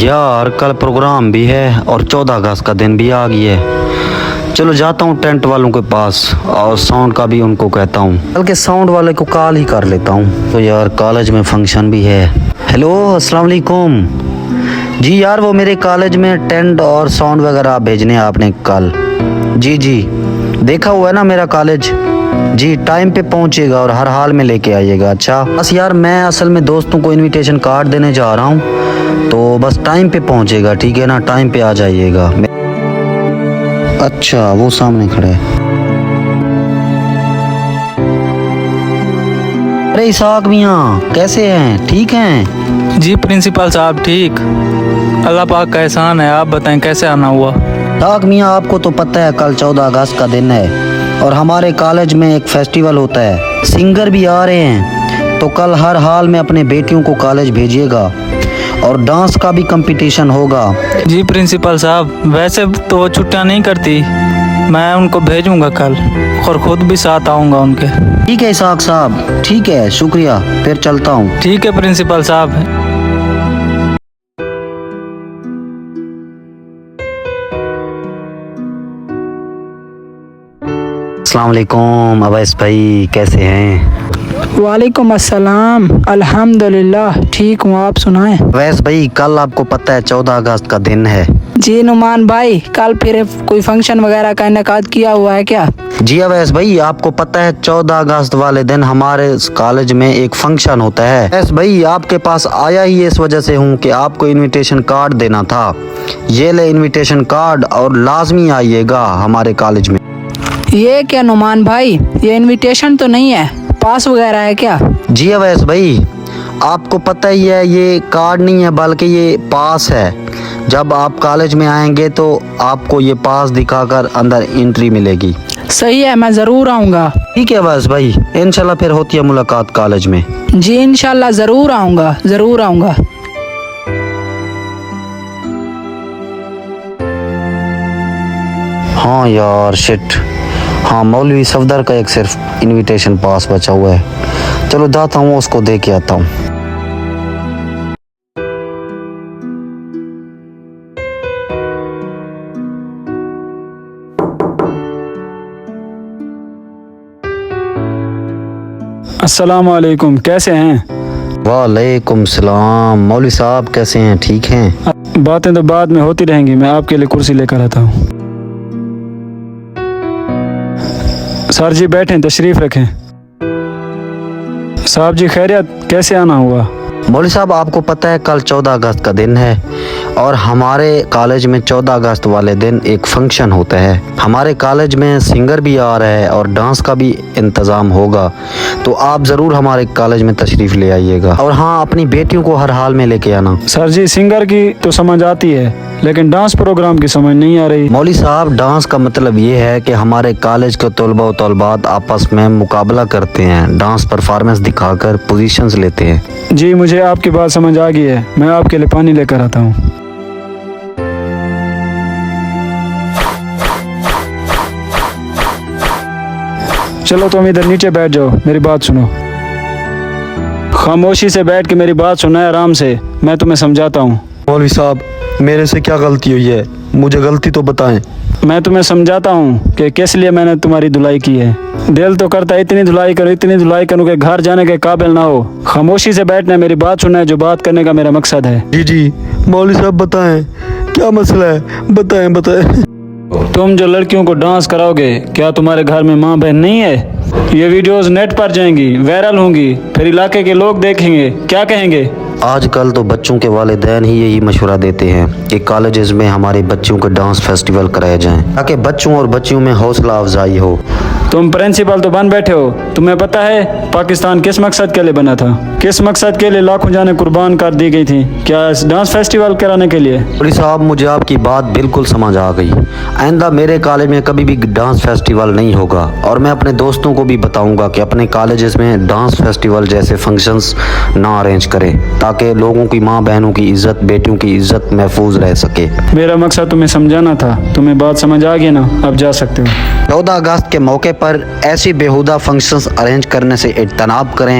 यार कल प्रोग्राम भी है और 14 अगस्त का दिन भी आ गया है। चलो जाता हूँ टेंट वालों के पास और साउंड का भी उनको कहता हूँ, बल्कि साउंड वाले को कॉल ही कर लेता हूँ। तो यार कॉलेज में फंक्शन भी है। हेलो अस्सलाम वालेकुम जी। यार वो मेरे कॉलेज में टेंट और साउंड वगैरह भेजने हैं आपने कल। जी देखा हुआ है ना मेरा कॉलेज जी। टाइम पे पहुंचेगा और हर हाल में लेके आइएगा। अच्छा बस यार मैं असल में दोस्तों को इनविटेशन कार्ड देने जा रहा हूँ, तो बस टाइम पे पहुंचेगा, ठीक है ना? टाइम पे आ जाइएगा। अच्छा वो सामने खड़ा है। अरे इसाक मियाँ कैसे हैं? ठीक हैं? जी प्रिंसिपल साहब ठीक। अल्लाह पाक का एहसान है। आप बताएं कैसे आना हुआ? इसाक मियाँ आपको तो पता है कल 14 अगस्त का दिन है और हमारे कॉलेज में एक फेस्टिवल होता है, सिंगर भी आ रहे हैं। तो कल हर हाल में अपने बेटियों को कॉलेज भेजिएगा और डांस का भी कंपटीशन होगा। जी प्रिंसिपल साहब, वैसे तो वो छुट्टियां नहीं करती, मैं उनको भेजूंगा कल और खुद भी साथ आऊंगा उनके। ठीक है इसाक साहब, ठीक है, शुक्रिया, फिर चलता हूँ। ठीक है प्रिंसिपल साहब। अस्सलाम वालेकुम अवैस भाई, कैसे हैं? वालेकुम अस्सलाम, अल्हम्दुलिल्लाह ठीक हूँ, आप सुनाएं? अवैस भाई कल आपको पता है 14 अगस्त का दिन है। जी नुमान भाई, कल फिर कोई फंक्शन वगैरह का इनेकाद किया हुआ है क्या? जी अवैस भाई आपको पता है 14 अगस्त वाले दिन हमारे कॉलेज में एक फंक्शन होता है। अवैस भाई आपके पास आया ही इस वजह से हूँ कि आपको इनविटेशन कार्ड देना था। ये ले इनविटेशन कार्ड और लाजमी आइएगा हमारे कॉलेज में। ये क्या नुमान भाई, ये इनविटेशन तो नहीं है, पास वगैरह है क्या? जी अवैस भाई आपको पता ही है ये कार्ड नहीं है बल्कि ये पास है। जब आप कॉलेज में आएंगे तो आपको ये पास दिखाकर अंदर एंट्री मिलेगी। सही है, मैं ज़रूर आऊँगा। ठीक है अवैस भाई, इंशाल्लाह फिर होती है मुलाकात कॉलेज में। जी इंशाल्लाह ज़रूर आऊँगा, ज़रूर आऊँगा। हाँ यार शिट, हाँ मौलवी सफदर का एक सिर्फ इनविटेशन पास बचा हुआ है। चलो जाता हूँ उसको दे के आता हूँ। अस्सलाम वालेकुम, कैसे हैं? वालेकुम सलाम। मौलवी साहब कैसे हैं? ठीक हैं? बातें तो बाद में होती रहेंगी, मैं आपके लिए कुर्सी लेकर आता हूँ। सर जी बैठें, तशरीफ रखें। साहब जी खैरियत, कैसे आना हुआ? मौलवी साहब आपको पता है कल 14 अगस्त का दिन है और हमारे कॉलेज में 14 अगस्त वाले दिन एक फंक्शन होता है। हमारे कॉलेज में सिंगर भी आ रहा है और डांस का भी इंतज़ाम होगा, तो आप ज़रूर हमारे कॉलेज में तशरीफ़ ले आइएगा। और हाँ अपनी बेटियों को हर हाल में लेके आना। सर जी सिंगर की तो समझ आती है, लेकिन डांस प्रोग्राम की समझ नहीं आ रही। मौलवी साहब डांस का मतलब ये है कि हमारे कॉलेज के तलबा व तलबात आपस में मुकाबला करते हैं, डांस परफॉर्मेंस दिखाकर पोजीशंस लेते हैं। जी मुझे आपकी बात समझ आ गई है, मैं आपके लिए पानी लेकर आता हूँ। चलो तुम इधर नीचे बैठ जाओ, मेरी बात सुनो। खामोशी से बैठ के मेरी बात सुना है आराम से, मैं तुम्हें समझाता हूँ। मौलवी साहब मेरे से क्या गलती हुई है, मुझे गलती तो बताएं। मैं तुम्हें समझाता हूँ कि किस लिए मैंने तुम्हारी धुलाई की है। दिल तो करता है इतनी धुलाई करूँ कि घर जाने के काबिल ना हो। खामोशी से बैठना है, मेरी बात सुनना है, जो बात करने का मेरा मकसद है। जी मौलवी साहब बताएं क्या मसला है, बताएं। तुम जो लड़कियों को डांस कराओगे, क्या तुम्हारे घर में माँ बहन नहीं है? ये वीडियोस नेट पर जाएंगी, वायरल होंगी, फिर इलाके के लोग देखेंगे, क्या कहेंगे? आजकल तो बच्चों के वालिदैन ही यही मशवरा देते हैं कि कॉलेजेस में हमारे बच्चों के डांस फेस्टिवल कराए जाएं ताकि बच्चों और बच्चियों में हौसला अफजाई हो। तुम प्रिंसिपल तो बन बैठे हो, तुम्हें पता है पाकिस्तान किस मकसद के लिए बना था? किस मकसद के लिए लाखों जानें कुर्बान कर दी गई थी? क्या इस डांस फेस्टिवल कराने के लिए? मौलवी साहब मुझे आपकी बात बिल्कुल समझ आ गई। आइंदा मेरे कॉलेज में कभी भी डांस फेस्टिवल नहीं होगा और मैं अपने दोस्तों को भी बताऊंगा कि अपने कॉलेजेस में डांस फेस्टिवल जैसे फंक्शंस ना अरेंज करें ताकि लोगों की माँ बहनों की इज्जत, बेटियों की इज्जत महफूज रह सके। मेरा मकसद तुम्हें समझाना था, तुम्हें बात समझ आ गई ना, अब जा सकते हो। 14 अगस्त के मौके पर ऐसी बेहुदा फंक्शंस अरेंज करने से इज्तनाब करें।